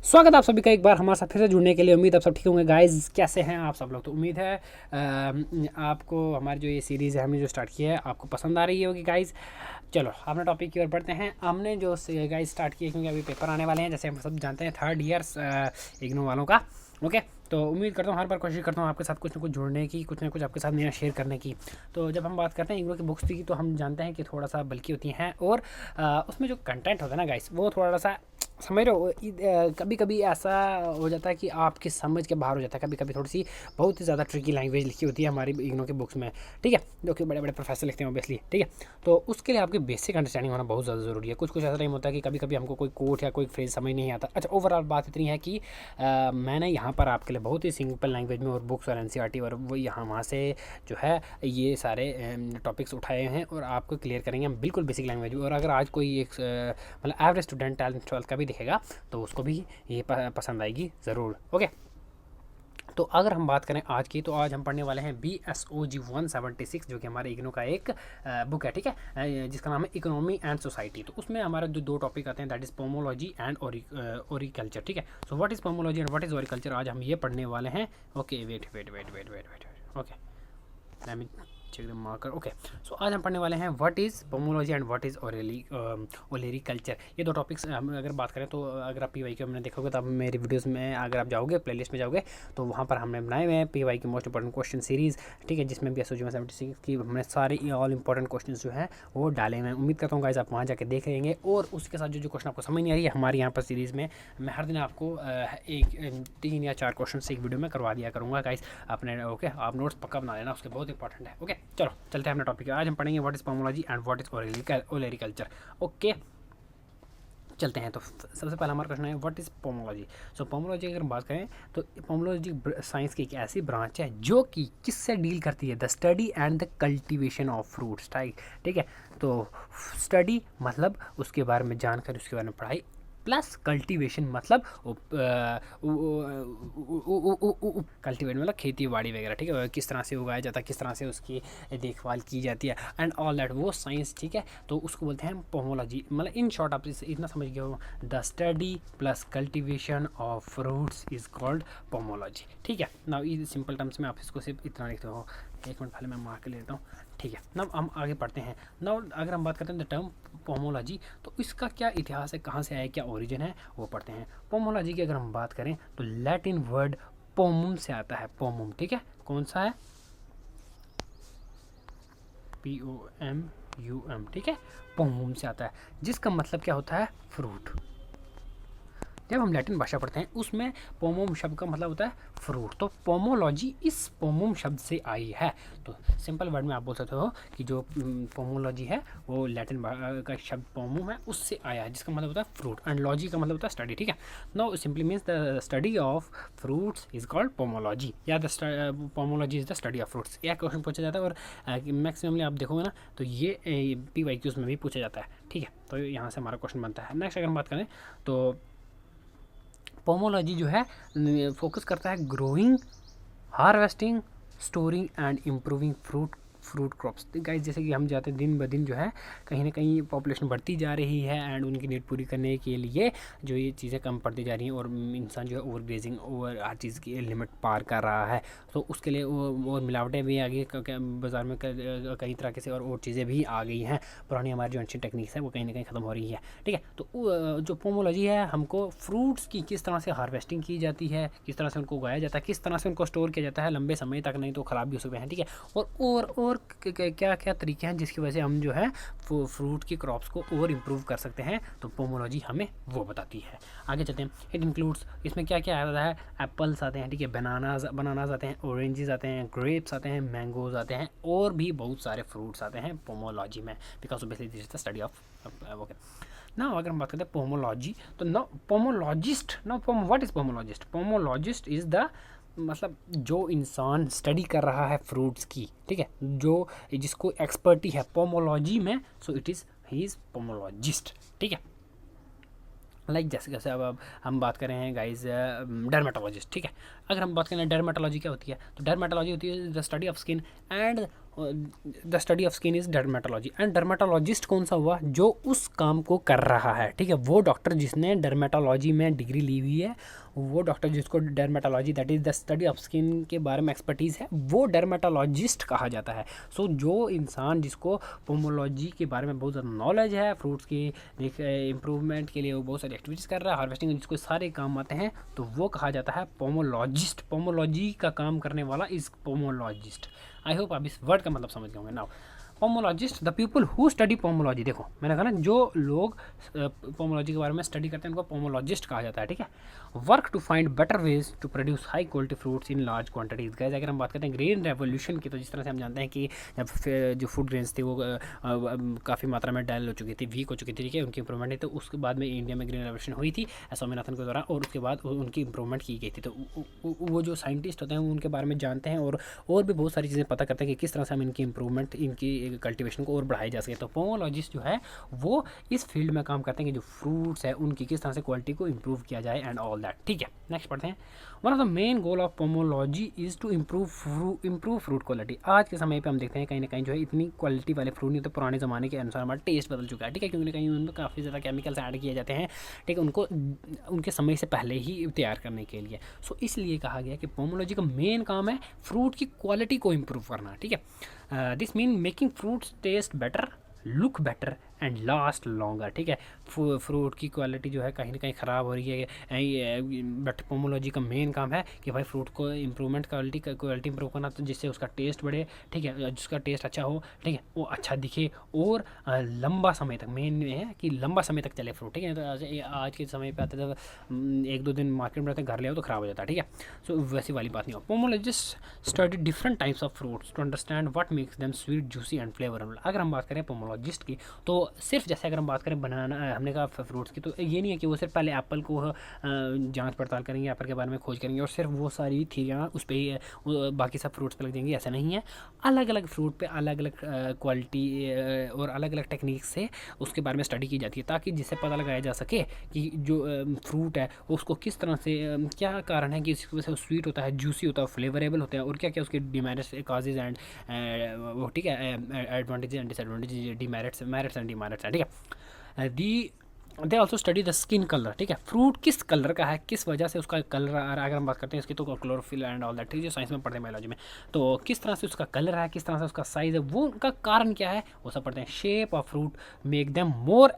स्वागत है आप सभी का एक बार हमारे साथ फिर से जुड़ने के लिए। उम्मीद आप सब ठीक होंगे गाइस। कैसे हैं आप सब लोग? तो उम्मीद है आपको हमारी जो ये सीरीज़ है हमने जो स्टार्ट किया है आपको पसंद आ रही होगी गाइस। चलो अपने टॉपिक की ओर बढ़ते हैं। हमने जो गाइस स्टार्ट किया क्योंकि अभी पेपर आने वाले हैं, जैसे हम सब जानते हैं थर्ड ईयर्स इग्नू वालों का। ओके, तो उम्मीद करता हूँ हर बार कोशिश करता हूँ आपके साथ कुछ ना कुछ जुड़ने की, कुछ ना कुछ आपके साथ नया शेयर करने की। तो जब हम बात करते हैं इग्नू की बुक्स की तो हम जानते हैं कि थोड़ा सा बल्कि होती हैं और उसमें जो कंटेंट होता है ना गाइस वो थोड़ा सा समझ रहे हो। कभी कभी ऐसा हो जाता है कि आपकी समझ के बाहर हो जाता है। कभी कभी थोड़ी सी बहुत ही ज़्यादा ट्रिकी लैंग्वेज लिखी होती है हमारी इग्नो के बुक्स में, ठीक है, जो कि बड़े बड़े प्रोफेसर लिखते हैं ऑब्वियसली, ठीक है। तो उसके लिए आपकी बेसिक अंडरस्टैंडिंग होना बहुत ज़्यादा ज़रूरी है। कुछ कुछ ऐसा टाइम होता है कि कभी कभी हमको कोई कोट या कोई फ्रेज समझ नहीं आता। अच्छा, ओवरऑल बात इतनी है कि मैंने यहाँ पर आपके लिए बहुत ही सिंपल लैंग्वेज में और बुक्स और एनसीईआरटी और वो यहाँ वहाँ से जो है ये सारे टॉपिक्स उठाए हैं और आपको क्लियर करेंगे हम बिल्कुल बेसिक लैंग्वेज में। और अगर आज कोई एक मतलब एवरेज स्टूडेंट 12th का भी दिखेगा तो उसको भी ये पसंद आएगी ज़रूर। ओके, तो अगर हम बात करें आज की, तो आज हम पढ़ने वाले हैं BSOG 176 जो कि हमारे इग्नू का एक बुक है, ठीक है, जिसका नाम है इकोनॉमी एंड सोसाइटी। तो उसमें हमारे जो दो टॉपिक आते हैं that is pomology and olericulture, ठीक है। So what is pomology and what is olericulture, आज हम ये पढ़ने वाले हैं। Okay, wait wait wait wait wait wait okay, let me check the marker. Okay, so आज हम पढ़ने वाले हैं what is pomology and what is olericulture. ये दो टॉपिक्स हम अगर बात करें तो अगर आप PY के हमने देखोगे तो आप मेरी वीडियोस में अगर आप जाओगे प्लेलिस्ट में जाओगे तो वहाँ पर हमने बनाए हुए हैं PY की मोस्ट इंपॉर्टेंट क्वेश्चन सीरीज़, ठीक है, जिसमें BSOG 176 की हमने सारे ऑल इंपॉर्टेंट क्वेश्चन जो हैं वो डाले हुए हैं। उम्मीद करता हूँ गाइस आप वहाँ जाकर देख लेंगे। और उसके साथ जो क्वेश्चन आपको समझ नहीं आ रही है हमारी यहाँ पर सीरीज़ में मैं हर दिन आपको एक 3 या 4 क्वेश्चन से एक वीडियो में करवा दिया करूँगा गाइस। आपने ओके, आप नोट्स पक्का बना लेना, उसके बहुत इंपॉर्टेंट है। ओके, चलो चलते हैं अपने टॉपिक। आज हम पढ़ेंगे what is pomology and what is olericulture. Okay, चलते हैं। तो सबसे पहला हमारा क्वेश्चन है what is pomology. So pomology अगर बात करें तो पोमोलॉजी साइंस की एक ऐसी ब्रांच है जो कि किससे डील करती है, the study and the cultivation of fruits, ठीक है। तो स्टडी मतलब उसके बारे में जानकारी, उसके बारे में पढ़ाई, प्लस कल्टीवेशन मतलब कल्टीवेट मतलब खेती बाड़ी वगैरह, ठीक है, किस तरह से उगाया जाता है, किस तरह से उसकी देखभाल की जाती है एंड ऑल दैट, वो साइंस, ठीक है। तो उसको बोलते हैं पोमोलॉजी। मतलब इन शॉर्ट आप इतना समझ गए हो, the study plus cultivation of fruits is called pomology, ठीक है ना। ये सिंपल टर्म्स में आप इसको सिर्फ इतना लिखते हो। एक मिनट पहले मैं मार्क ले लेता हूँ, ठीक है ना। हम आगे पढ़ते हैं ना। अगर हम बात करते हैं द टर्म पोमोलॉजी तो इसका क्या इतिहास है, कहाँ से आया, क्या ओरिजिन है, वो पढ़ते हैं। पोमोलॉजी की अगर हम बात करें तो लैटिन वर्ड पोमुम से आता है। पोमुम, ठीक है, कौन सा है, POMUM, ठीक है, पोमुम से आता है, जिसका मतलब क्या होता है, फ्रूट। जब हम लैटिन भाषा पढ़ते हैं उसमें पोमोम शब्द का मतलब होता है फ्रूट। तो पोमोलॉजी इस पोमोम शब्द से आई है। तो सिंपल वर्ड में आप बोल सकते हो कि जो पोमोलॉजी है वो लैटिन का शब्द पोमोम है उससे आया है, जिसका मतलब होता है फ्रूट, एंड लॉजी का मतलब होता है स्टडी, ठीक है। No simply means the study of fruits is called pomology, या the pomology is the study of fruits. यह क्वेश्चन पूछा जाता है और मैक्सिममली आप देखोगे ना तो ये PYQs में भी पूछा जाता है, ठीक है। तो यहाँ से हमारा क्वेश्चन बनता है। नेक्स्ट अगर हम बात करें तो पोमोलॉजी जो है फोकस करता है growing, harvesting, storing and improving fruit crops. Guys जैसे कि हम जाते दिन ब दिन जो है कहीं ना कहीं पॉपुलेशन बढ़ती जा रही है एंड उनकी नीड पूरी करने के लिए जो ये चीज़ें कम पड़ती जा रही हैं और इंसान जो है ओवर ग्रेजिंग, ओवर हर चीज़ की लिमिट पार कर रहा है। तो उसके लिए और मिलावटें भी आ गई बाज़ार में, कई तरह के से और चीज़ें भी आ गई हैं। पुरानी हमारी जो एंशिएंट टेक्निक्स है वो कहीं ना कहीं ख़त्म हो रही है, ठीक है। तो जो पोमोलॉजी है हमको फ्रूट्स की किस तरह से हार्वेस्टिंग की जाती है, किस तरह से उनको उगाया जाता है, किस तरह से उनको स्टोर किया जाता है लंबे समय तक, नहीं तो ख़राब भी हो सकते हैं, ठीक है। और क्या क्या तरीके हैं जिसकी वजह से हम जो है फ्रूट की क्रॉप्स को और इम्प्रूव कर सकते हैं, तो पोमोलॉजी हमें वो बताती है। आगे चलते हैं। इट इंक्लूड्स, इसमें क्या क्या आता है, एप्पल्स आते हैं, ठीक है, बनानाज आते हैं, ऑरेंजेस आते हैं, ग्रेप्स आते हैं, मैंगोज आते हैं, और भी बहुत सारे फ्रूट्स आते हैं पोमोलॉजी में, because obviously this is the study of okay ना। अगर हम बात करते हैं पोमोलॉजी तो no pomologist, no what is pomologist. Pomologist is the मतलब जो इंसान स्टडी कर रहा है फ्रूट्स की, ठीक है, जो जिसको एक्सपर्टी है पोमोलॉजी में, so it is he is pomologist, ठीक है। लाइक जैसे जैसे अब हम बात करें हैं गाइज डर्मेटोलॉजिस्ट, ठीक है। अगर हम बात करें डर्मेटोलॉजी क्या होती है तो डर्मेटोलॉजी होती है the study of skin and the study of skin is dermatology. And dermatologist कौन सा हुआ, जो उस काम को कर रहा है, ठीक है, वो डॉक्टर जिसने डर्मेटोलॉजी में डिग्री ली हुई है, वो डॉक्टर जिसको dermatology that is the study of skin के बारे में एक्सपर्टीज़ है, वो डर्मेटोलॉजिस्ट कहा जाता है। सो जो इंसान जिसको पोमोलॉजी के बारे में बहुत ज़्यादा नॉलेज है, फ्रूट्स की इम्प्रूवमेंट के लिए वो बहुत सारी एक्टिविटीज़ कर रहा है, हार्वेस्टिंग, जिसको सारे काम आते हैं, तो वो कहा जाता है पोमोलॉजिस्ट। पोमोलॉजी का काम करने वाला इज़ पोमोलॉजिस्ट। आई होप आप इस वर्ड का मतलब समझ गए होंगे। Now pomologist, the people who study pomology, देखो मैंने कहा ना, जो लोग पोमोलॉजी के बारे में स्टडी करते हैं उनको पोमोलॉजिस्ट कहा जाता है, ठीक है। Work to find better ways to produce high quality fruits in large quantities. Guys अगर हम बात करते हैं ग्रेन रेवोल्यूशन की, तो जिस तरह से हम जानते हैं कि जब जो फूड ग्रेन्स थे वो काफ़ी मात्रा में डायल हो चुकी थी, वीक हो चुकी थी, ठीक है, उनकी इंप्रूवमेंट है, तो उसके बाद में इंडिया में ग्रेन रेवोल्यूशन हुई थी स्वामीनाथन के द्वारा, और उसके बाद उनकी इंप्रूवमेंट की गई थी। तो वो जो साइंटिस्ट होते हैं वो उनके बारे में जानते हैं और भी बहुत सारी चीज़ें पता करते हैं कि किस तरह से हम इनकी इंप्रूवमेंट, इनकी कल्टिवेशन को और बढ़ाई जा सके। तो पोमोलॉजिस्ट जो है वो इस फील्ड में काम करते हैं कि जो फ्रूट्स है उनकी किस तरह से क्वालिटी को इंप्रूव किया जाए एंड ऑल दैट, ठीक है। नेक्स्ट पढ़ते हैं। One of the main goal of pomology is to improve fruit quality. आज के समय पे हम देखते हैं कहीं ना कहीं जो है इतनी क्वालिटी वाले फ्रूट नहीं, तो पुराने ज़माने के अनुसार हमारा टेस्ट बदल चुका है, ठीक है, क्योंकि कहीं उनमें काफ़ी ज़्यादा केमिकल्स ऐड किए जाते हैं, ठीक है, उनको उनके समय से पहले ही तैयार करने के लिए। सो इसलिए कहा गया कि पोमोलॉजी का मेन काम है फ्रूट की क्वालिटी को इम्प्रूव करना, ठीक है। This mean making fruits taste better, look better and last longer, ठीक है। फ्रूट की क्वालिटी जो है कहीं ना कहीं ख़राब हो रही है, बट पोमोलॉजी का मेन काम है कि भाई फ्रूट को इम्प्रूवमेंट, क्वालिटी इंप्रूव करना, तो जिससे उसका टेस्ट बढ़े, ठीक है, जिसका टेस्ट अच्छा हो, ठीक है, वो अच्छा दिखे और लंबा समय तक, मेन है कि लंबा समय तक चले फ्रूट, ठीक है। तो आज के समय पे आते तो 1-2 दिन मार्केट में रहते, घर ले आओ तो ख़राब हो जाता है, ठीक है। सो वैसी वाली बात नहीं हो। Pomologist study different types of fruits to understand what makes them sweet, juicy and flavourable. अगर हम बात करें पोमोलॉजिस्ट की, तो सिर्फ जैसे अगर हम बात करें बनाना, हमने कहा फ्रूट्स की, तो ये नहीं है कि वो सिर्फ पहले एप्पल को जांच पड़ताल करेंगे, एप्पल के बारे में खोज करेंगे और सिर्फ वो सारी थीरियाँ उस पर ही बाकी सब फ्रूट्स पे लग जाएंगी, ऐसा नहीं है। अलग अलग फ्रूट पे अलग अलग क्वालिटी और अलग अलग टेक्निक से उसके बारे में स्टडी की जाती है, ताकि जिससे पता लगाया जा सके कि जो फ्रूट है उसको किस तरह से, क्या कारण है कि इसकी वजह से स्वीट होता है, जूसी होता है, फ्लेवरेबल होता है, और क्या क्या उसके डिमेरिट्स, काजेज एंड वो, ठीक है, advantage and disadvantage, demerits, merits and demerits है, ठीक है। They also study the skin colour, ठीक है, फ्रूट किस कलर का है, किस वजह से उसका कलर आ रहा है। अगर हम बात करते हैं इसकी, तो क्लोरोफिल एंड ऑल दैट, ठीक है, साइंस में पढ़ते हैं, बायोलॉजी में, तो किस तरह से उसका कलर है, किस तरह से उसका साइज़ है, वो उनका कारण क्या है, वो सब पढ़ते हैं। Shape of fruit make them more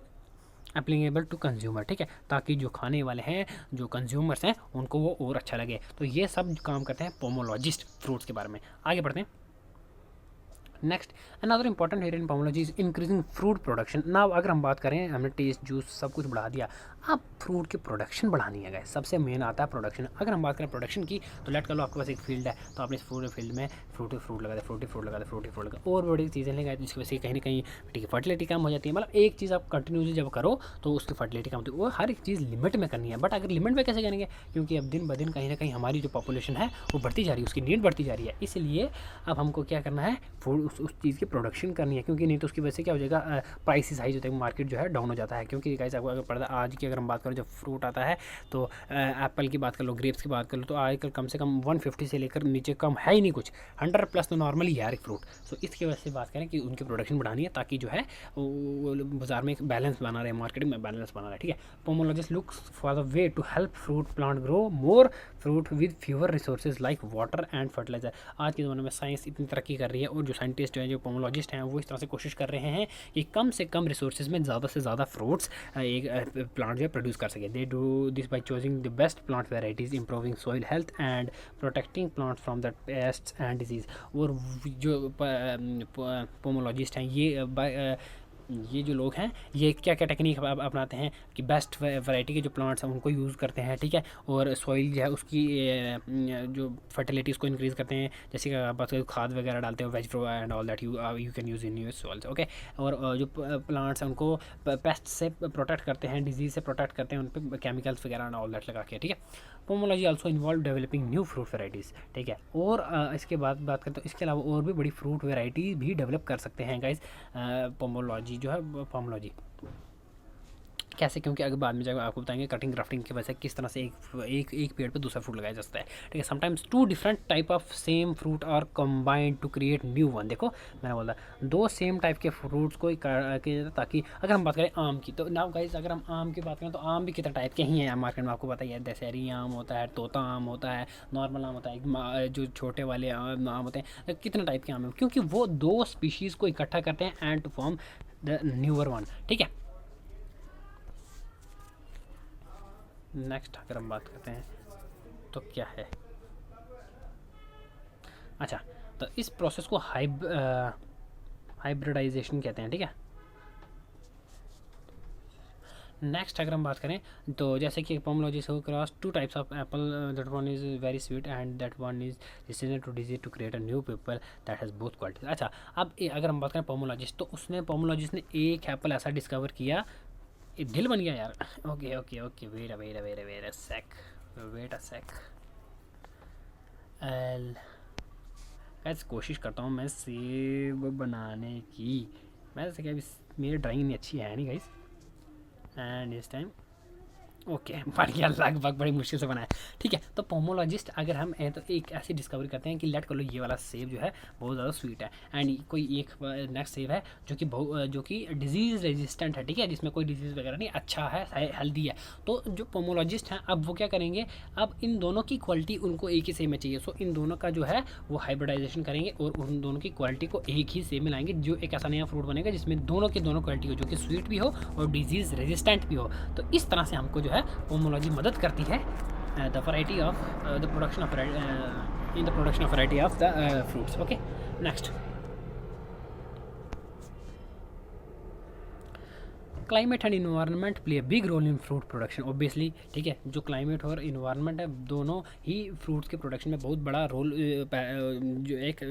applicable to consumer, ठीक है, ताकि जो खाने वाले हैं, जो कंज्यूमर्स हैं, उनको वो और अच्छा लगे। तो ये सब काम करते हैं पोमोलॉजिस्ट फ्रूट्स के बारे में। आगे बढ़ते हैं। Next, another important area in pomology is increasing fruit production. Now अगर हम बात करें, हमने टेस्ट, जूस सब कुछ बढ़ा दिया, अब फ्रूट की प्रोडक्शन बढ़ानी है गाइस, सबसे मेन आता है प्रोडक्शन। अगर हम बात करें प्रोडक्शन की, तो लेट कर लो आपके पास एक फील्ड है, तो आपने इस पूरे फील्ड में फ्रूट लगा दे, फ्रूट लगा दे, और बड़ी चीज़ें लेंगे, जिसकी वजह से कहीं ना कहीं ठीक है फर्टिलिटी कम हो जाती है। मतलब एक चीज़ आप कंटिन्यूसली जब करो तो उसकी फर्टिलिटी कम होती है। वो हर एक चीज़ लिमिट में करनी है, बट अगर लिमिट में कैसे करेंगे, क्योंकि अब दिन ब दिन कहीं ना कहीं हमारी जो पॉपुलेशन है वो बढ़ती जा रही है, उसकी नीड बढ़ती जा रही है, इसलिए अब हमको क्या करना है, उस चीज़ की प्रोडक्शन करनी है, क्योंकि नहीं तो उसकी वजह से क्या हो जाएगा, प्राइसेस हाई होते हैं, मार्केट जो है डाउन हो जाता है। क्योंकि गाइस आपको अगर पता, आज की अगर हम बात करें, जब फ्रूट आता है, तो एप्पल की बात कर लो, ग्रेप्स की बात कर लो, तो आजकल कम से कम 150 से लेकर नीचे कम है ही नहीं कुछ, 100 प्लस तो नॉर्मली है एक फ्रूट। सो इसकी वजह से बात करें कि उनकी प्रोडक्शन बढ़ानी है, ताकि जो है बाजार में एक बैलेंस बना रहे, मार्केट में बैलेंस बना रहे, ठीक है। Pomologist looks for the way to help fruit plant grow more fruit with fewer resources like water and fertiliser. आज के ज़माने में साइंस इतनी तरक्की कर रही है, और जो साइंटिस्ट हैं, जो पोमोलॉजिस्ट हैं, वो इस तरह से कोशिश कर रहे हैं कि कम से कम रिसोर्सेज में ज़्यादा से ज़्यादा फ्रूट्स एक प्लांट जो है प्रोड्यूस कर सके। They do this by choosing the best plant varieties, improving soil health and protecting plant from the pests and disease. और जो पोमोलॉजिस्ट हैं, ये जो लोग हैं, ये क्या क्या टेक्निक अपनाते हैं कि बेस्ट वैरायटी के जो प्लांट्स हैं उनको यूज़ करते हैं, ठीक है, और सॉइल जो है उसकी जो फर्टिलिटी उसको इंक्रीज़ करते हैं, जैसे कि आप बात करें खाद वगैरह डालते हैं, ways pro and all that you can use in your soils, okay. और जो प्लांट्स हैं उनको पेस्ट से प्रोटेक्ट करते हैं, डिजीज़ से प्रोटेक्ट करते हैं, उन पर केमिकल्स वगैरह एंड ऑल दैट लगा के, ठीक है। Pomology also involve developing new fruit varieties, ठीक है। और इसके बाद बात करते हैं, इसके अलावा और भी बड़ी फ्रूट वेराइटी भी डेवलप कर सकते हैं गाइस, पोमोलॉजी जो है, पोमोलॉजी कैसे, क्योंकि अगर बाद में जब आपको बताएंगे कटिंग ग्राफ्टिंग की वजह से किस तरह से एक पेड़ पे दूसरा फ्रूट लगाया जाता है, ठीक है। Sometimes two different type of same fruit are combined to create new one. देखो मैंने बोला दो सेम टाइप के फ्रूट्स को किया, ताकि अगर हम बात करें आम की, तो नाउ गाइस अगर हम आम की बात करें तो आम भी कितने टाइप के ही हैं मार्केट में, आपको पता ही है। दशहरी आम होता है, तोता आम होता है, नॉर्मल आम होता है, जो छोटे वाले आम होते हैं, कितने टाइप के आम हैं, क्योंकि वो दो स्पीशीज़ को इकट्ठा करते हैं and to form the newer one, ठीक है। नेक्स्ट अगर हम बात करते हैं तो क्या है, अच्छा, तो इस प्रोसेस को हाइब्रिडाइजेशन कहते हैं, ठीक है। नेक्स्ट अगर हम बात करें तो जैसे कि pomologist who cross two types of apple, that one is very sweet and that one is decision to disease to create a new people that has both qualities. अच्छा, अब अगर हम बात करें पोमोलॉजिस्ट, तो पोमोलॉजिस्ट ने एक एप्पल ऐसा डिस्कवर किया, दिल बन गया यार। Okay okay okay, wait a sec. Guys कोशिश करता हूँ मैं सेब बनाने की, वैसे क्या मेरी ड्राइंग नहीं अच्छी है नहीं गाइस, एंड इस टाइम ओके बन गया, लगभग बड़ी मुश्किल से बनाया, ठीक है। तो पोमोलॉजिस्ट अगर हम हैं तो एक ऐसी डिस्कवरी करते हैं कि लेट कर लो ये वाला सेब जो है बहुत ज़्यादा स्वीट है, एंड कोई एक नेक्स्ट सेब है जो कि डिजीज़ रेजिस्टेंट है, ठीक है, जिसमें कोई डिजीज़ वगैरह नहीं, अच्छा है, हेल्दी है। तो जो पोमोलॉजिस्ट हैं अब वो क्या करेंगे, अब इन दोनों की क्वालिटी उनको एक ही सेब में चाहिए, सो इन दोनों का जो है वो हाइब्रिडाइजेशन करेंगे और उन दोनों की क्वालिटी को एक ही सेब में लाएंगे, जो एक ऐसा नया फ्रूट बनेगा जिसमें दोनों की दोनों क्वालिटी हो, जो कि स्वीट भी हो और डिजीज़ रेजिस्टेंट भी हो। तो इस तरह से हमको जो है पोमोलॉजी मदद करती है the variety of the production of in the production of variety of the fruits. Okay, next climate and environment play a big role in fruit production obviously, ठीक है। जो क्लाइमेट और इन्वायरमेंट है दोनों ही फ्रूट्स के प्रोडक्शन में बहुत बड़ा रोल जो एक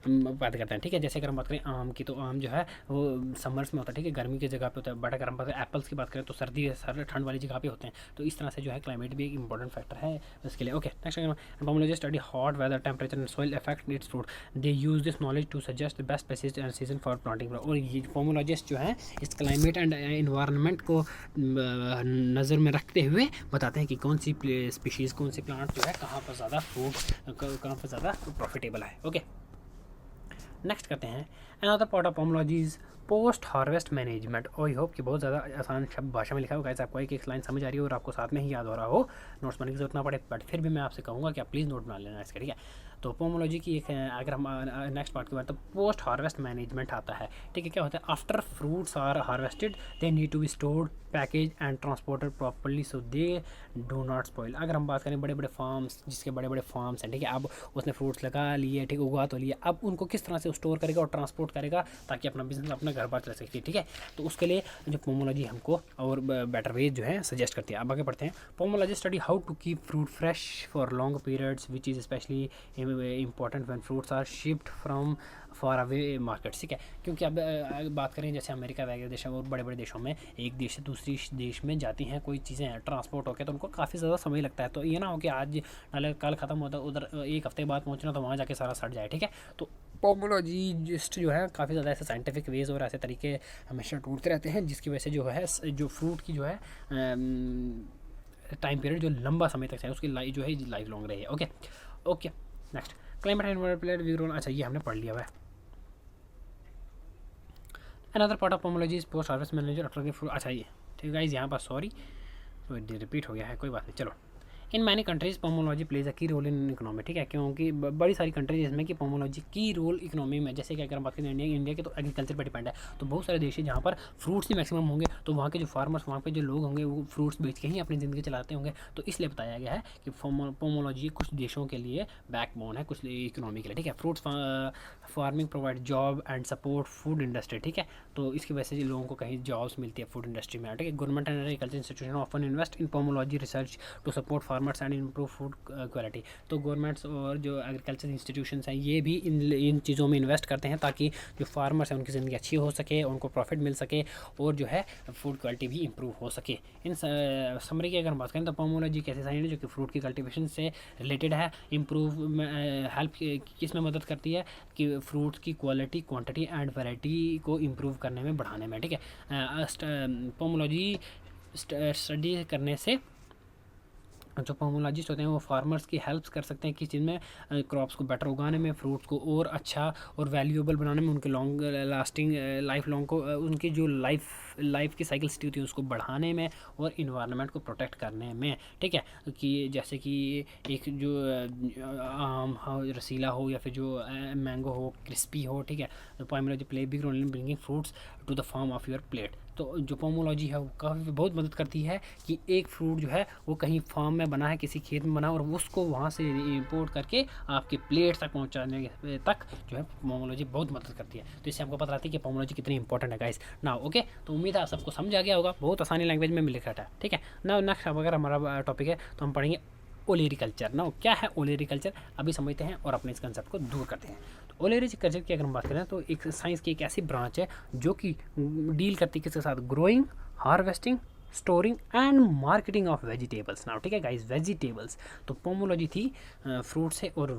बात करते हैं, ठीक है। जैसे अगर हम बात करें आम की, तो आम जो है वो समर्स में होता है, ठीक है, गर्मी की जगह पे होता है, बट अगर हम बात करें एप्पल्स की बात करें तो सर्दी ठंड वाली जगह पे होते हैं। तो इस तरह से जो है क्लाइमेट भी एक इंपॉर्टेंट फैक्टर है उसके लिए। Okay, next pomology study hot weather temperature and soil effect its fruit, they use this knowledge to suggest the best species and season for planting. और ये पोमोलॉजिस्ट जो है इस क्लाइमेट एंड इन्वायरमेंट को नज़र में रखते हुए बताते हैं कि कौन सी स्पीशीज़, कौन सी प्लांट जो है कहाँ पर ज़्यादा फ्रूट, कहाँ पर ज़्यादा प्रॉफिटेबल है। ओके, नेक्स्ट करते हैं another part of pomology is post harvest management. I hope कि बहुत ज़्यादा आसान शब्द भाषा में लिखा होगा, आपको एक लाइन समझ आ रही हो और आपको साथ में ही याद हो रहा हो, नोट्स बनाने की जरूरत ना पड़े, बट फिर भी मैं आपसे कहूँगा कि आप प्लीज़ नोट बना लेना इसका, ठीक है। तो पोमोलॉजी की एक अगर हम नेक्स्ट पार्ट की बात, तो पोस्ट हार्वेस्ट मैनेजमेंट आता है, ठीक है। क्या होता है, after fruits are harvested they need to be stored, package and transported properly so they do not spoil. अगर हम बात करें बड़े बड़े फार्म्स, जिसके बड़े बड़े फार्म्स हैं, ठीक है, अब उसने फ्रूट्स लगा लिए, ठीक है, उगा तो लिए, अब उनको किस तरह से स्टोर करेगा और ट्रांसपोर्ट करेगा ताकि अपना बिजनेस अपना घर बार चल सके, ठीक है। तो उसके लिए जो पोमोलॉजी हमको और बेटर वेज जो है सजेस्ट करती है। अब आगे बढ़ते हैं। Pomology study how to keep fruit fresh for long periods which is specially important when fruits are shipped from far away markets, ठीक है। क्योंकि अब बात करें जैसे अमेरिका वगैरह देशों और बड़े बड़े देशों में एक देश से दूसरी देश में जाती हैं कोई चीज़ें ट्रांसपोर्ट होकर, तो उनको काफ़ी ज़्यादा समय लगता है। तो ये ना हो कि आज नाले कल ख़त्म होता है, उधर एक हफ्ते बाद पहुँचना तो वहाँ जाके सारा सड़ जाए, ठीक है। तो पोमोलॉजिस्ट जो है काफ़ी ज़्यादा ऐसे साइंटिफिक वेज और ऐसे तरीके हमेशा ढूंढते रहते हैं, जिसकी वजह से जो है जो फ्रूट की जो है टाइम पीरियड जो लंबा समय तक है उसकी लाइफ जो है लाइफ लॉन्ग रही है। Okay okay, next climate and player big role. अच्छा, ये हमने पढ़ लिया हुआ है। Another part of pomology is post harvest manager after fruit. अच्छा, ये ठीक है गाइस, यहाँ पर सॉरी तो रिपीट हो गया है, कोई बात नहीं, चलो। In many countries pomology plays a की रोल इन इकोनॉमी, ठीक है, क्योंकि बड़ी सारी कंट्रीज जिसमें कि पोमोलॉजी की रोल इकोनॉमी में, जैसे कि अगर हम बात करें इंडिया के, तो एग्रीकल्चर पर डिपेंड है। तो बहुत सारे देश हैं जहाँ पर फ्रूट्स ही मैक्सिमम होंगे, तो वहाँ के जो फार्मर्स, वहाँ पे जो लोग होंगे वो फ्रूट्स बेच के ही अपनी ज़िंदगी चलाते होंगे। तो इसलिए बताया गया है कि पोमोलॉजी कुछ देशों के लिए बैकबोन है, कुछ इकोनॉमी के लिए, ठीक है। Fruits farming provide job and support food industry, ठीक है। तो इसकी वजह से लोगों को कहीं जॉब्स मिलती है फूड इंडस्ट्री में, ठीक है। Government and agriculture institution often invest in pomology research to support farmers and improve food quality. तो गवर्नमेंट्स और जो एग्रीकल्चर इंस्टीट्यूशंस हैं ये भी इन चीज़ों में इन्वेस्ट करते हैं ताकि जो फार्मर्स हैं उनकी ज़िंदगी अच्छी हो सके, उनको प्रॉफिट मिल सके और जो है फूड क्वालिटी भी इंप्रूव हो सके। इन समरी की अगर हम बात करें तो पोमोलॉजी एक ऐसी साइंस है जो कि फ्रूट की कल्टीवेशन से रिलेटेड है। इम्प्रूव हेल्प किस में मदद करती है कि फ्रूट्स की क्वालिटी, क्वांटिटी एंड वैरायटी को इम्प्रूव करने में, बढ़ाने में, ठीक है। पोमोलॉजी स्टडी करने से जो पोमोलॉजिस्ट होते हैं वो फार्मर्स की हेल्प कर सकते हैं किस चीज़ में, क्रॉप्स को बेटर उगाने में, फ्रूट्स को और अच्छा और वैल्यूएबल बनाने में, उनके लॉन्ग लास्टिंग लाइफ लॉन्ग को उनकी जो लाइफ की साइकिल होती है उसको बढ़ाने में और इन्वायरमेंट को प्रोटेक्ट करने में। ठीक है, कि जैसे कि एक जो आम हो रसीला हो या फिर जो मैंगो हो क्रिस्पी हो। ठीक है, pomology play big role in bringing fruits to the form of your plate. तो जो पोमोलॉजी है वो काफ़ी बहुत मदद करती है कि एक फ्रूट जो है वो कहीं फार्म में बना है, किसी खेत में बना, और उसको वहाँ से इंपोर्ट करके आपके प्लेट तक पहुँचाने तक जो है पोमोलॉजी बहुत मदद करती है। तो इससे हमको पता रहती है कि पोमोलॉजी कितनी इंपॉर्टेंट है गाइस ना। ओके, तो उम्मीद है आप सबको समझ आ गया होगा, बहुत आसानी लैंग्वेज में लिखा है। ठीक है ना, नेक्स्ट अगर हमारा टॉपिक है तो हम पढ़ेंगे ओलेरिकल्चर। ना क्या है ओलेरिकल्चर, अभी समझते हैं और अपने इस कंसेप्ट को दूर करते हैं। तो ओलेरिकल्चर की अगर हम बात करें तो एक साइंस की एक ऐसी ब्रांच है जो कि डील करती है किसके साथ, growing, harvesting, storing and marketing of vegetables. Now ठीक है गाइस, वेजिटेबल्स। तो पोमोलॉजी थी फ्रूट से और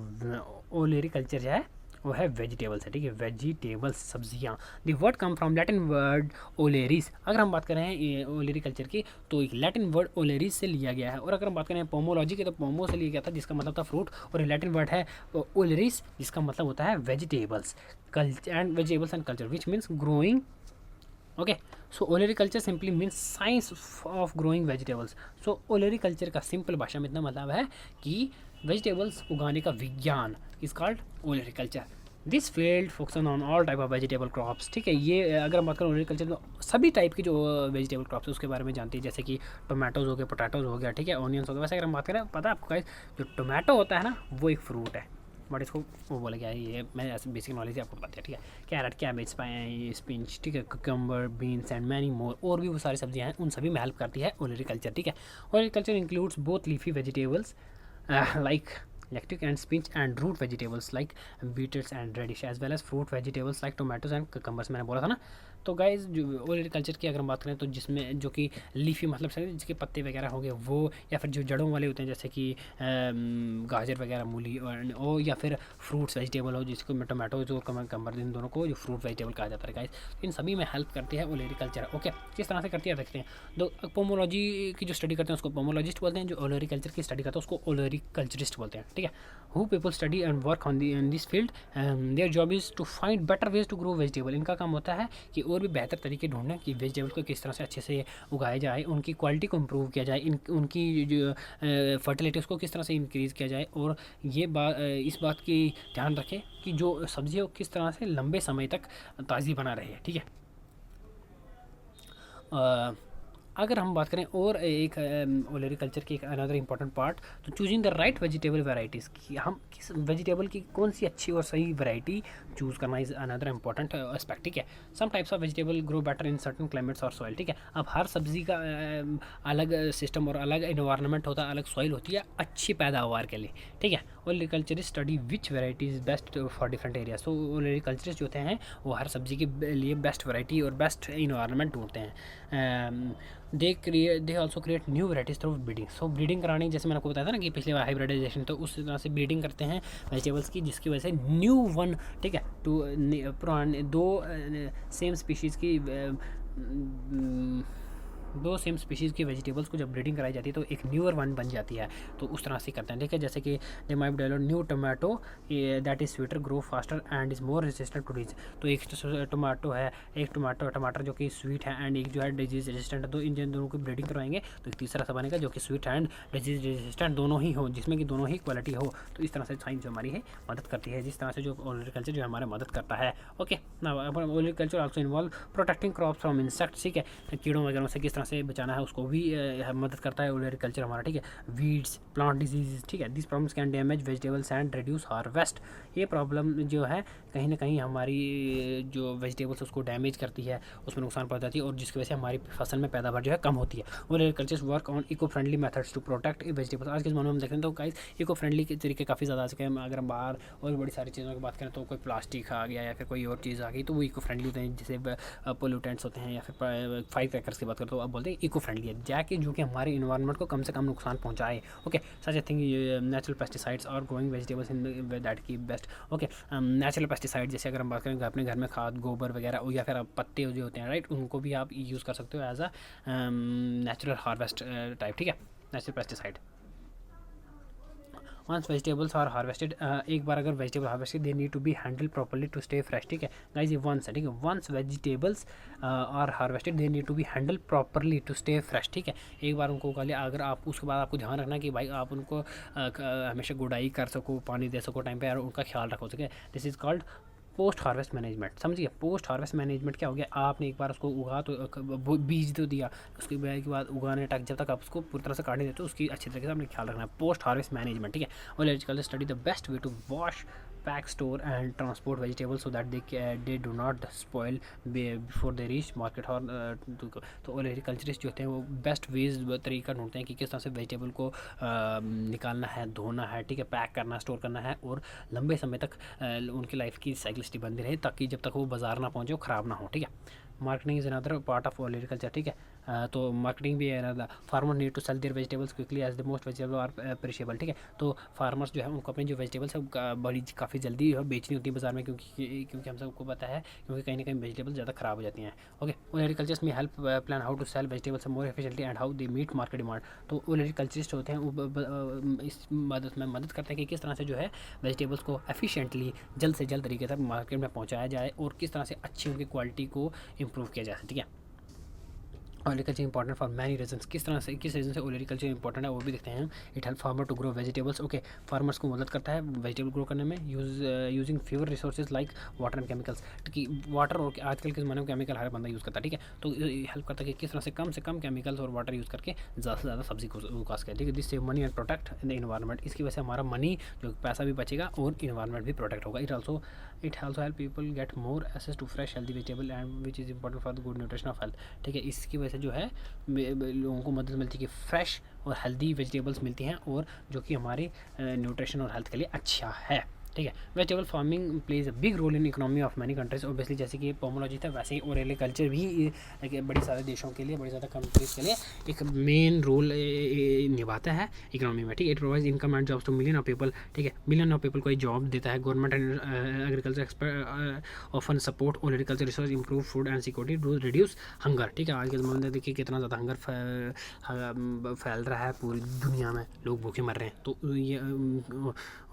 ओलेरिकल्चर जो है वो है वेजिटेबल्स है। ठीक है, वेजिटेबल्स सब्जियाँ। The word come from Latin word oleris. अगर हम बात करें ओलेरिकल्चर की तो एक लैटिन वर्ड ओलेरिस से लिया गया है, और अगर हम बात करें पोमोलॉजी की तो पोमो से लिया गया था जिसका मतलब था फ्रूट, और लैटिन वर्ड है ओलेरिस जिसका मतलब होता है vegetables and culture which means growing. Okay, so olericulture simply means science of growing vegetables. So olericulture का सिंपल भाषा में इतना मतलब है कि वेजिटेबल्स उगाने का विज्ञान is called olericulture. This field focus on all type of vegetable crops. ठीक है, ये अगर हम बात करें ओलेरिकल्चर तो सभी टाइप की जो वेजिटेबल क्रॉप्स है उसके बारे में जानती है, जैसे कि टोमेटोज़ हो गए, पोटैटोज़ हो गया, ठीक है, ऑनियंस हो गया। वैसे अगर हम बात करें, पता है आपको गाइस, जो टोमेटो होता है ना वो एक फ्रूट है, बट इसको वो बोला गया है, ये मैं ऐसे बेसिक नॉलेज आपको पता है। ठीक है, कैरेट, कैबेज, स्पिंच, ठीक है, cucumber, beans and many more, और भी वो सारी सब्जियां हैं, उन सभी में हेल्प करती है ओलेरिकल्चर। ठीक है, olericulture includes both leafy vegetables like lactic and spinach and root vegetables like beetroot and radish as well as fruit vegetables like tomatoes and cucumbers। मैंने बोला था ना। तो गाइस जो ओलेरिकल्चर की अगर हम बात करें तो जिसमें जो कि लीफी मतलब जिसके पत्ते वगैरह हो गए वो, या फिर जो जड़ों वाले होते हैं जैसे कि गाजर वगैरह, मूली और या फिर फ्रूट्स वेजिटेबल हो जिसको टोमेटोज और कमर, इन दोनों को जो फ्रूट वेजिटेबल कहा जाता है गाइस, इन सभी में हेल्प करती है ओलेरिकल्चर। ओके, किस तरह से करती है देखते हैं। तो पोमोलॉजी की जो स्टडी करते हैं उसको पोमोलॉजिस्ट बोलते हैं, जो ओलेरिकल्चर की स्टडी करते हैं उसको ओलेरिकल्चरिस्ट बोलते हैं। ठीक है, who people study and work on in this field, their job is to find better ways to grow vegetable. इनका काम होता है कि और भी बेहतर तरीके ढूंढें कि वेजिटेबल को किस तरह से अच्छे से उगाया जाए, उनकी क्वालिटी को इम्प्रूव किया जाए, उनकी जो फर्टिलिटी उसको किस तरह से इंक्रीज़ किया जाए, और ये इस बात की ध्यान रखें कि जो सब्ज़ी है वो किस तरह से लंबे समय तक ताज़ी बना रही है। ठीक है, अगर हम बात करें और एक ओलेरिकल्चर की एक अनदर इंपॉर्टेंट पार्ट, तो choosing the right vegetable varieties, कि हम किस वेजिटेबल की कौन सी अच्छी और सही वैरायटी चूज़ करना इज़ अनदर इंपॉर्टेंट एस्पेक्ट। ठीक है, some types of vegetable grow better in certain climates और सॉइल। ठीक है, अब हर सब्जी का अलग सिस्टम और अलग इन्वायरमेंट होता है, अलग सॉइल होती है अच्छी पैदावार के लिए। ठीक है, olericulturist study which variety is best for different areas. तो ओलेरिकल्चरिस्ट जो होते हैं वो हर सब्जी के लिए बेस्ट वैरायटी और बेस्ट इन्वायरमेंट ढूंढते हैं। They also create new varieties through breeding. So breeding करानी, जैसे मैंने आपको बताया था ना कि पिछले बार हाइब्रिडाइजेशन, तो उस तरह से ब्रीडिंग करते हैं वेजिटेबल्स की, जिसकी वजह से न्यू वन, ठीक है, टू पुराने सेम स्पीशीज़ की दो सेम स्पीशीज़ की वेजिटेबल्स को जब ब्रीडिंग कराई जाती है तो एक न्यूअर वन बन जाती है। तो उस तरह से करते हैं। ठीक है, जैसे कि they might develop new tomato that is sweeter, grow faster and is more resistant to disease. तो एक टोमेटो है, एक टमाटर जो कि स्वीट है एंड एक जो है डिजीज रेजिस्टेंट है। तो इन दोनों की ब्रीडिंग करवाएंगे तो एक तीसरा सा बनेगा जो कि स्वीट एंड डिजीज रेजिस्टेंट दोनों ही हो, जिसमें कि दोनों ही क्वालिटी हो। तो इस तरह से साइंस जो हमारी है मदद करती है, जिस तरह से जो ओलेरिकल्चर जो हमारे मदद करता है। Okay, olericulture also involve protecting crops from insects. ठीक है, कीड़ों वगैरह से किस तरह से बचाना है उसको भी मदद करता है ओलेरिकल्चर हमारा। ठीक है, वीड्स, प्लांट डिजीज। ठीक है, this problems can damage vegetables and reduce harvest. ये प्रॉब्लम जो है कहीं ना कहीं हमारी जो वेजिटेबल्स उसको डैमेज करती है, उसमें नुकसान पहुंच जाती है, और जिसकी वजह से हमारी फसल में पैदावार जो है कम होती है। Olericulture work on eco friendly methods to protect vegetables. आज के ज़माने में हम देखते हैं तो गाइस इको फ्रेंडली के तरीके काफ़ी ज़्यादा आ चुके हैं। अगर हम बाहर और बड़ी सारी चीज़ों की बात करें तो कोई प्लास्टिक आ गया या फिर कोई और चीज़ आ गई तो वो इको फ्रेंडली होते हैं, जैसे पोल्यूटेंट्स होते हैं, या फिर फायर क्रैकर्स की बात करें तो अब बोलते हैं इको फ्रेंडली है, जाके जो कि हमारे इन्वायरमेंट को कम से कम नुकसान पहुँचाए। Okay, such a thing natural pesticides और ग्रोइंग वेजिटेबल्स इन दैट की बेस्ट। ओके, नेचुरल पेस्टिसाइड जैसे अगर हम बात करें अपने घर में खाद गोबर वगैरह या फिर पत्ते जो होते हैं राइट, उनको भी आप यूज़ कर सकते हो as a natural harvest type, ठीक है, natural pesticide. Once vegetables are harvested, एक बार अगर vegetable harvested they need to be handle properly to stay fresh, ठीक है गाइस, ये वंस है, ठीक है, once vegetables are harvested they need to be handle properly to stay fresh, ठीक है, एक बार उनको उगा लिया, अगर आप उसके बाद आपको ध्यान रखना कि भाई आप उनको हमेशा गुडाई कर सको, पानी दे सको टाइम पे और उनका ख्याल रखो, ठीक है, this is called post harvest management. समझिए, पोस्ट हार्वेस्ट मैनेजमेंट क्या हो गया, आपने एक बार उसको उगा तो बीज तो दिया, उसके बाद उगाने तक जब तक आप उसको पूरी तरह से काट नहीं देते, उसकी अच्छी तरीके से आपने ख्याल रखना है, पोस्ट हार्वेस्ट मैनेजमेंट, ठीक है। और agriculture study the best way to wash, pack, store and transport vegetables so that they do not spoil before they reach market. और तो एग्रीकल्चरिस्ट जो होते हैं वो बेस्ट वेज तरीका ढूंढते हैं कि किस तरह से वेजिटेबल को निकालना है, धोना है, ठीक है, पैक करना, स्टोर करना है और लंबे समय तक उनकी लाइफ की साइकिलिस्टी बंदी रहे, ताकि जब तक वो बाजार ना पहुँचे वो ख़राब ना हो, ठीक है। Marketing is another part of agriculture, ठीक है, तो मार्केटिंग भी है, farmer need to sell their vegetables quickly as the most vegetable are perishable, ठीक है, तो फार्मर्स जो है उनको अपनी जो वेजिटेबल्स है बड़ी काफ़ी जल्दी बेचनी होती है बाजार में, क्योंकि हम सबको पता है, क्योंकि कहीं ना कहीं वेजिटेबल ज़्यादा ख़राब हो जाती हैं। Okay, agricultures may help plan how to sell vegetables more efficiently and how they meet market demand. तो एग्रीकल्चरिस्ट होते हैं वो इस मदद करते हैं कि किस तरह से जो है वेजिटेबल्स को एफिशिएंटली जल्द से जल्द तरीके से मार्केट में पहुँचाया जाए और किस तरह से अच्छी उनकी क्वालिटी को इम्प्रूव किया जाए, ठीक है। Agriculture important for many reasons, किस तरह से किस रीजन से एग्रीकल्चर इंपॉर्टेंट है वो भी देखते हैं हम। It help farmer to grow vegetables, okay, farmers को मदद करता है वेजिटेबल ग्रो करने में, using fewer resources like water and chemicals, कि वाटर और आजकल के ज़माने में केमिकल हर बंदा यूज़ करता है, ठीक है, तो हेल्प करता है कि किस तरह से कम केमिकल्स और वाटर यूज़ करके ज़्यादा से ज़्यादा सब्जी को उगा सके, ठीक है। This save money and protect in the environment, इसकी वजह से हमारा मनी जो पैसा भी बचेगा और इन्वायरमेंट भी प्रोटेक्ट होगा। It also help people get more access to fresh healthy vegetable and which is important for the good nutrition of health, ठीक है, इसकी वजह से जो है लोगों को मदद मिलती है कि फ्रेश और हेल्दी वेजिटेबल्स मिलती हैं और जो कि हमारे न्यूट्रिशन और हेल्थ के लिए अच्छा है, ठीक है। Vegetable farming plays a big role in economy of many countries, obviously जैसे कि पोमोलॉजी था वैसे ही और एग्रीकल्चर भी बड़ी सारे देशों के लिए, बड़ी ज़्यादा कंट्रीज़ के लिए एक मेन रोल निभाता है इकोनॉमी में, ठीक है। It provides income and jobs two million of people, ठीक है, मिलियन ऑफ पीपल को ये जॉब देता है। Government and agriculture expert often support all agriculture resource, improve food and security, to reduce hunger, ठीक है। आज के ज़माने में देखिए कितना ज़्यादा हंगर फैल रहा है पूरी दुनिया में, लोग भूखे मर रहे हैं, तो ये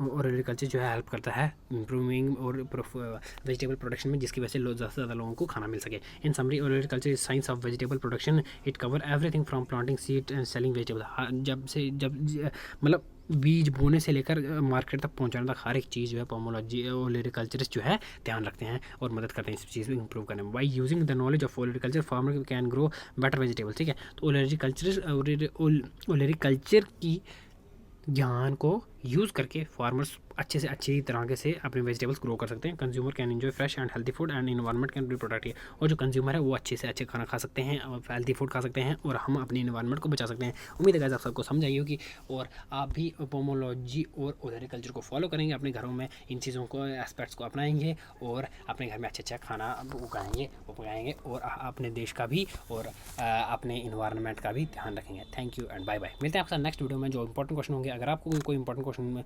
और एग्रीकल्चर जो है हेल्प करता है इंप्रूविंग और वेजिटेबल प्रोडक्शन में, जिसकी वजह से ज़्यादा से ज़्यादा लोगों को खाना मिल सके। इन summary agriculture is science of vegetable production, it cover everything from planting seed and selling vegetable, जब मतलब बीज बोने से लेकर मार्केट तक पहुंचाने तक हर एक चीज़ जो है पोमोलॉजी और एग्रीकल्चरिस्ट जो है ध्यान रखते हैं और मदद करते हैं इस चीज़ को इंप्रूव करने में। By using the knowledge of agriculture farmer can grow better vegetables, ठीक है, तो एग्रीकल्चर की ज्ञान को यूज़ करके फार्मर्स अच्छे से अच्छी तरीके से अपने वेजिटेबल्स ग्रो कर सकते हैं। Consumer can enjoy fresh and healthy food and environment can be protected, और जो कंज्यूमर है वो अच्छे से अच्छे खाना खा सकते हैं और हेल्दी फूड खा सकते हैं और हम अपने इन्वायरमेंट को बचा सकते हैं। उम्मीद है आप सबको समझ आई होगी और आप भी पोमोलॉजी और एग्रीकल्चर को फॉलो करेंगे, अपने घरों में इन चीज़ों को एस्पेक्ट्स को अपनाएंगे और अपने घर में अच्छा खाना उगाएंगे और अपने देश का भी और अपने इन्वायरमेंट का भी ध्यान रखेंगे। Thank you and bye bye. मिलते हैं आपके साथ नेक्स्ट वीडियो में जो इंपॉर्टेंट क्वेश्चन होंगे। अगर आपको कोई इंपॉर्टेंट क्वेश्चन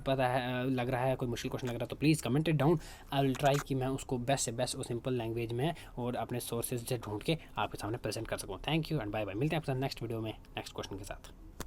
पता है, लग रहा है कोई मुश्किल क्वेश्चन लग रहा है तो please comment it down, I will try कि मैं उसको बेस्ट से बेस्ट और सिंपल लैंग्वेज में और अपने सोर्सेज से ढूंढ के आपके सामने प्रेजेंट कर सकूँ। Thank you and bye bye. मिलते हैं आपके साथ नेक्स्ट वीडियो में नेक्स्ट क्वेश्चन के साथ।